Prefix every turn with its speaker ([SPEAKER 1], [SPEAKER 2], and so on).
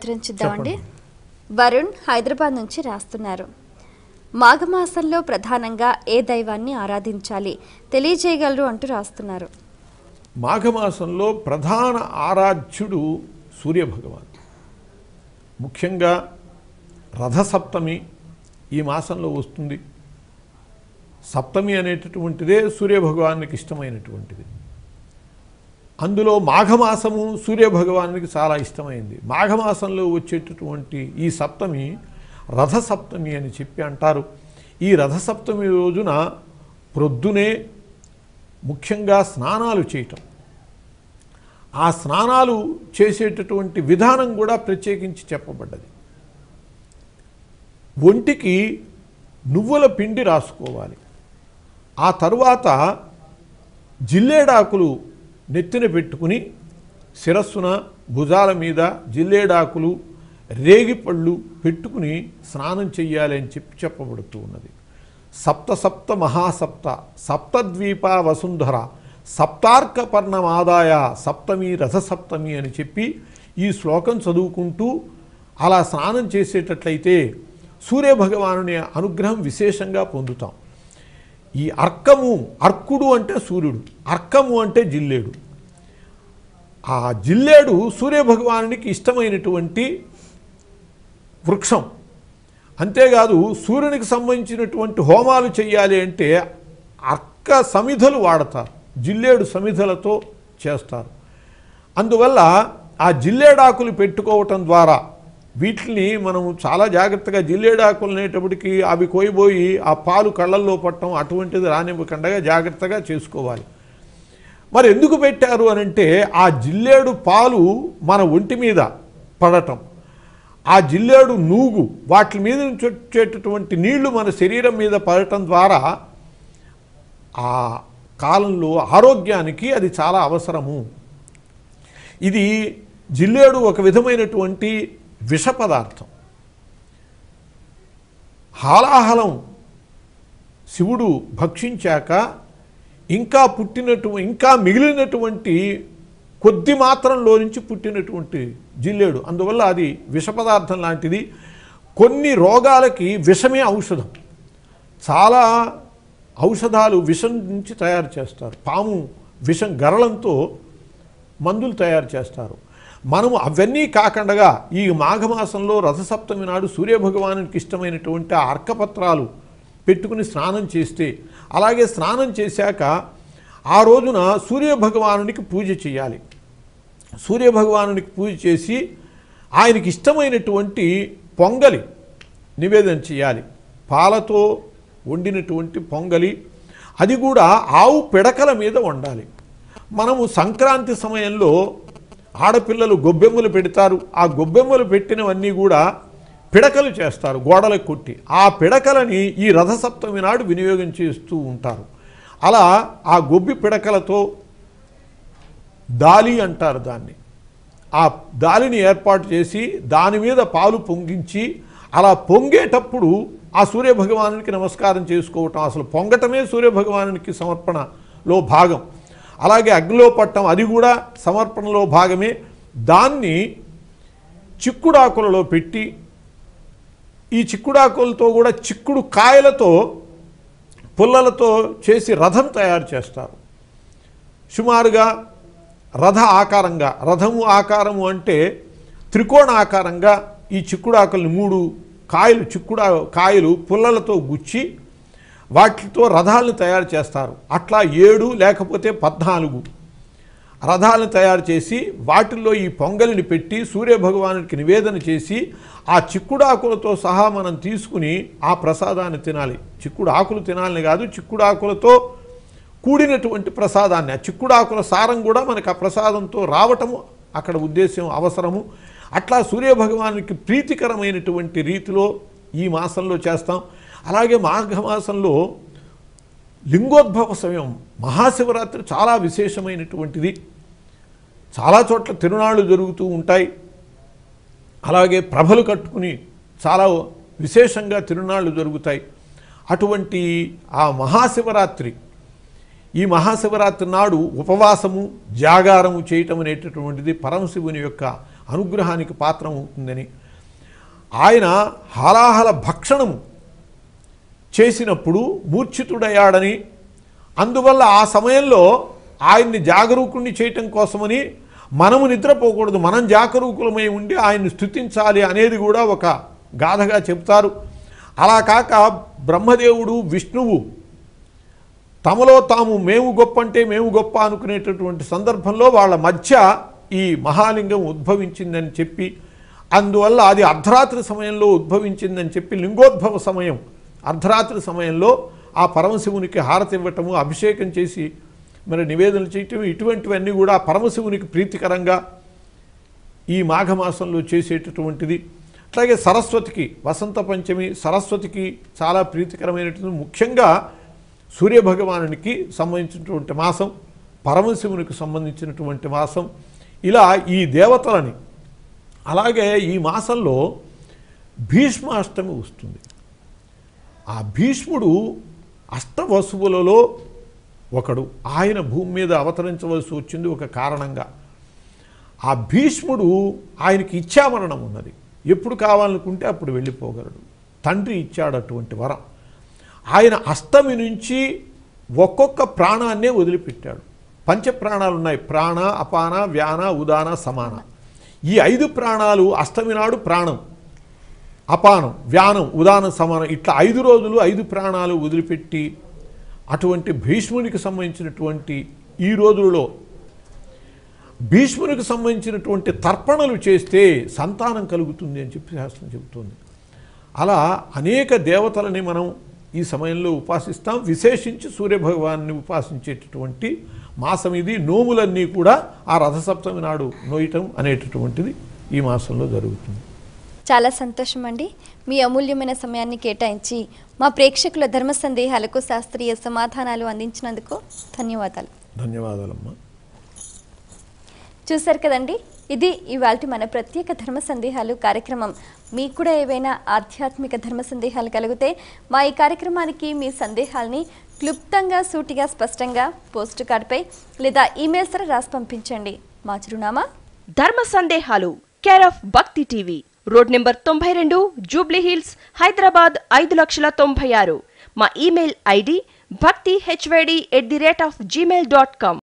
[SPEAKER 1] ఉత్తరం చూద్దామండి. వరుణ్ హైదరాబాద్ నుంచి రాస్తున్నారు. మాఘమాసంలో ప్రధానంగా ఏ దైవాన్ని ఆరాధించాలి తెలియజేయగలరు అంటూ రాస్తున్నారు.
[SPEAKER 2] మాఘమాసంలో ప్రధాన ఆరాధ్యుడు సూర్యభగవాన్. ముఖ్యంగా రథసప్తమి ఈ మాసంలో వస్తుంది. సప్తమి అనేటటువంటిదే సూర్యభగవానికి ఇష్టమైనటువంటిది. అందులో మాఘమాసము సూర్యభగవానికి చాలా ఇష్టమైంది. మాఘమాసంలో వచ్చేటటువంటి ఈ సప్తమి రథసప్తమి అని చెప్పి అంటారు. ఈ రథసప్తమి రోజున ప్రొద్దునే ముఖ్యంగా స్నానాలు చేయటం, ఆ స్నానాలు చేసేటటువంటి విధానం కూడా ప్రత్యేకించి చెప్పబడ్డది. ఒంటికి నువ్వుల పిండి రాసుకోవాలి. ఆ తరువాత జిల్లేడాకులు నెత్తిన పెట్టుకుని శిరస్సున భుజాల మీద జిల్లేడాకులు రేగిపళ్ళు పెట్టుకుని స్నానం చెయ్యాలి అని చెప్పి చెప్పబడుతూ ఉన్నది. సప్త సప్త మహాసప్త సప్తద్వీప వసుంధర సప్తార్కపర్ణమాదాయ సప్తమి రథసప్తమి అని చెప్పి ఈ శ్లోకం చదువుకుంటూ అలా స్నానం చేసేటట్లయితే సూర్యభగవానుని అనుగ్రహం విశేషంగా పొందుతాం. ఈ అర్కుడు అంటే సూర్యుడు, అర్కము అంటే జిల్లేడు. ఆ జిల్లేడు సూర్యభగవానునికి ఇష్టమైనటువంటి వృక్షం. అంతేకాదు సూర్యునికి సంబంధించినటువంటి హోమాలు చేయాలి అంటే అర్క సమిధలు వాడతారు, జిల్లేడు సమిధలతో చేస్తారు. అందువల్ల ఆ జిల్లేడాకులు పెట్టుకోవటం ద్వారా వీటిని మనము చాలా జాగ్రత్తగా జిల్లేడాకులు అనేటప్పటికీ అవి కోయిపోయి ఆ పాలు కళ్ళల్లో పట్టడం అటువంటిది రానివ్వకుండా జాగ్రత్తగా చేసుకోవాలి. మరి ఎందుకు పెట్టారు అనంటే ఆ జిల్లేడు పాలు మన ఒంటి మీద పడటం, ఆ జిల్లేడు నూగు వాటి మీద నుంచి వచ్చేటటువంటి నీళ్లు మన శరీరం మీద పడటం ద్వారా ఆ కాలంలో ఆరోగ్యానికి అది చాలా అవసరము. ఇది జిల్లేడు ఒక విధమైనటువంటి విష పదార్థం. హాలాహలం శివుడు భక్షించాక ఇంకా మిగిలినటువంటి కొద్ది మాత్రంలో నుంచి పుట్టినటువంటి జిల్లేడు. అందువల్ల అది విష పదార్థం లాంటిది. కొన్ని రోగాలకి విషమే ఔషధం. చాలా ఔషధాలు విషం నుంచి తయారు చేస్తారు. పాము విషం గరళంతో మందులు తయారు చేస్తారు. మనము అవన్నీ కాకుండా ఈ మాఘమాసంలో రథసప్తమి నాడు సూర్యభగవానికి ఇష్టమైనటువంటి ఆ అర్కపత్రాలు పెట్టుకుని స్నానం చేస్తే, అలాగే స్నానం చేశాక ఆ రోజున సూర్యభగవానునికి పూజ చేయాలి. సూర్యభగవానునికి పూజ చేసి ఆయనకి ఇష్టమైనటువంటి పొంగలి నివేదన చేయాలి. పాలతో వండినటువంటి పొంగలి, అది కూడా ఆవు పిడకల మీద వండాలి. మనము సంక్రాంతి సమయంలో ఆడపిల్లలు గొబ్బెమ్మలు పెడతారు. ఆ గొబ్బెమ్మలు పెట్టినవన్నీ కూడా పిడకలు చేస్తారు గోడలకు కొట్టి. ఆ పిడకలని ఈ రథసప్తమి నాడు వినియోగం చేస్తూ ఉంటారు. అలా ఆ గొబ్బి పిడకలతో దాలి అంటారు దాన్ని. ఆ దాలిని ఏర్పాటు చేసి దాని మీద పాలు పొంగించి అలా పొంగేటప్పుడు ఆ సూర్యభగవానునికి నమస్కారం చేసుకోవటం, అసలు పొంగటమే సూర్యభగవానునికి సమర్పణలో భాగం. అలాగే అగ్నిలో పట్టం, అది కూడా సమర్పణలో భాగమే. దాన్ని చిక్కుడాకులలో పెట్టి, ఈ చిక్కుడాకులతో కూడా చిక్కుడు కాయలతో పుల్లలతో చేసి రథం తయారు చేస్తారు. సుమారుగా రథ ఆకారంగా, రథము ఆకారము అంటే త్రికోణ ఆకారంగా ఈ చిక్కుడాకుల్ని 3 కాయలు పుల్లలతో గుచ్చి వాటితో రథాలను తయారు చేస్తారు. అట్లా 7 లేకపోతే 14 రథాలను తయారు చేసి వాటిల్లో ఈ పొంగలిని పెట్టి సూర్యభగవానునికి నివేదన చేసి ఆ చిక్కుడాకులతో సహా మనం తీసుకుని ఆ ప్రసాదాన్ని తినాలి. చిక్కుడు ఆకులు తినాలని కాదు, చిక్కుడాకులతో కూడినటువంటి ప్రసాదాన్ని, ఆ చిక్కుడాకుల సారం కూడా మనకు ఆ ప్రసాదంతో రావటము అక్కడ ఉద్దేశం అవసరము. అట్లా సూర్యభగవానునికి ప్రీతికరమైనటువంటి రీతిలో ఈ మాసంలో చేస్తాం. అలాగే మాఘమాసంలో లింగోద్భవ సమయం, మహాశివరాత్రి చాలా విశేషమైనటువంటిది. చాలా చోట్ల తిరునాళ్ళు జరుగుతూ ఉంటాయి. అలాగే ప్రభలు కట్టుకుని చాలా విశేషంగా తిరునాళ్ళు జరుగుతాయి. అటువంటి ఆ మహాశివరాత్రి, ఈ మహాశివరాత్రి నాడు ఉపవాసము జాగారము చేయటం అనేటటువంటిది పరమశివుని యొక్క అనుగ్రహానికి పాత్రం అవుతుందని, ఆయన హాలాహల భక్షణము చేసినప్పుడు మూర్ఛితుడయ్యాడని, అందువల్ల ఆ సమయంలో ఆయన్ని జాగరూకుణ్ణి చేయటం కోసమని మనము నిద్రపోకూడదు, మనం జాగరూకులమై ఉండి ఆయన్ని స్తుతించాలి అనేది కూడా ఒక గాథగా చెప్తారు. అలా కాక బ్రహ్మదేవుడు విష్ణువు తమలో తాము మేము గొప్ప అంటే మేము గొప్ప అనుకునేటటువంటి సందర్భంలో వాళ్ళ మధ్య ఈ మహాలింగం ఉద్భవించిందని చెప్పి, అందువల్ల అది అర్ధరాత్రి సమయంలో ఉద్భవించిందని చెప్పి లింగోద్భవ సమయం అర్ధరాత్రి సమయంలో ఆ పరమశివునికి హారతి ఇవ్వటము, అభిషేకం చేసి మరి నివేదనలు చేయటం, ఇటువంటివన్నీ కూడా పరమశివునికి ప్రీతికరంగా ఈ మాఘమాసంలో చేసేటటువంటిది. అట్లాగే సరస్వతికి వసంత పంచమి సరస్వతికి చాలా ప్రీతికరమైనటువంటి, ముఖ్యంగా సూర్యభగవానునికి సంబంధించినటువంటి మాసం, పరమశివునికి సంబంధించినటువంటి మాసం. ఇలా ఈ దేవతలని, అలాగే ఈ మాసంలో భీష్మాష్టమి వస్తుంది. ఆ భీష్ముడు అష్టవసువులలో ఒకడు, ఆయన భూమి మీద అవతరించవలసి వచ్చింది ఒక కారణంగా. ఆ భీష్ముడు ఆయనకి ఇచ్ఛామరణం ఉన్నది, ఎప్పుడు కావాలనుకుంటే అప్పుడు వెళ్ళిపోగలడు. తండ్రి ఇచ్చాడు అటువంటి వరం. ఆయన అష్టమి నుంచి ఒక్కొక్క ప్రాణాన్నే వదిలిపెట్టాడు. పంచప్రాణాలు ఉన్నాయి, ప్రాణ, అపాన, వ్యాన, ఉదాన, సమాన. ఈ 5 ప్రాణాలు అష్టమి నాడు ప్రాణం, అపానం, వ్యానం, ఉదానం, సమానం, ఇట్లా 5 రోజులు 5 ప్రాణాలు వదిలిపెట్టి అటువంటి భీష్మునికి సంబంధించినటువంటి ఈ రోజుల్లో భీష్మునికి సంబంధించినటువంటి తర్పణలు చేస్తే సంతానం కలుగుతుంది అని చెప్పి శాస్త్రం చెబుతుంది. అలా అనేక దేవతలని మనం ఈ సమయంలో ఉపాసిస్తాం. విశేషించి సూర్యభగవాన్ని ఉపాసించేటటువంటి మాసం ఇది. నోములన్నీ కూడా ఆ రథసప్తమి నాడు నోయటం అనేటటువంటిది ఈ మాసంలో జరుగుతుంది.
[SPEAKER 1] చాలా సంతోషం అండి. మీ అమూల్యమైన సమయాన్ని కేటాయించి మా ప్రేక్షకుల ధర్మ సందేహాలకు శాస్త్రీయ సమాధానాలు అందించినందుకు ధన్యవాదాలు.
[SPEAKER 2] ధన్యవాదాలమ్మా.
[SPEAKER 1] చూశారు కదండి, ఇది ఇవాల్టి మన ప్రత్యేక ధర్మ సందేహాలు కార్యక్రమం. మీకు కూడా ఏవైనా ఆధ్యాత్మిక ధర్మ సందేహాలు కలిగితే మా ఈ కార్యక్రమానికి మీ సందేహాల్ని క్లుప్తంగా, సూటిగా, స్పష్టంగా పోస్ట్ కార్డుపై లేదా ఈమెయిల్ ద్వారా రాసి పంపించండి. మా చిరునామా
[SPEAKER 3] ధర్మ సందేహాలు, కేర్ ఆఫ్ భక్తి TV, road number 92, Jubilee hills, Hyderabad 5,96,000. మా ఈమెయిల్ ఐడి bhaktihyd@gmail.com.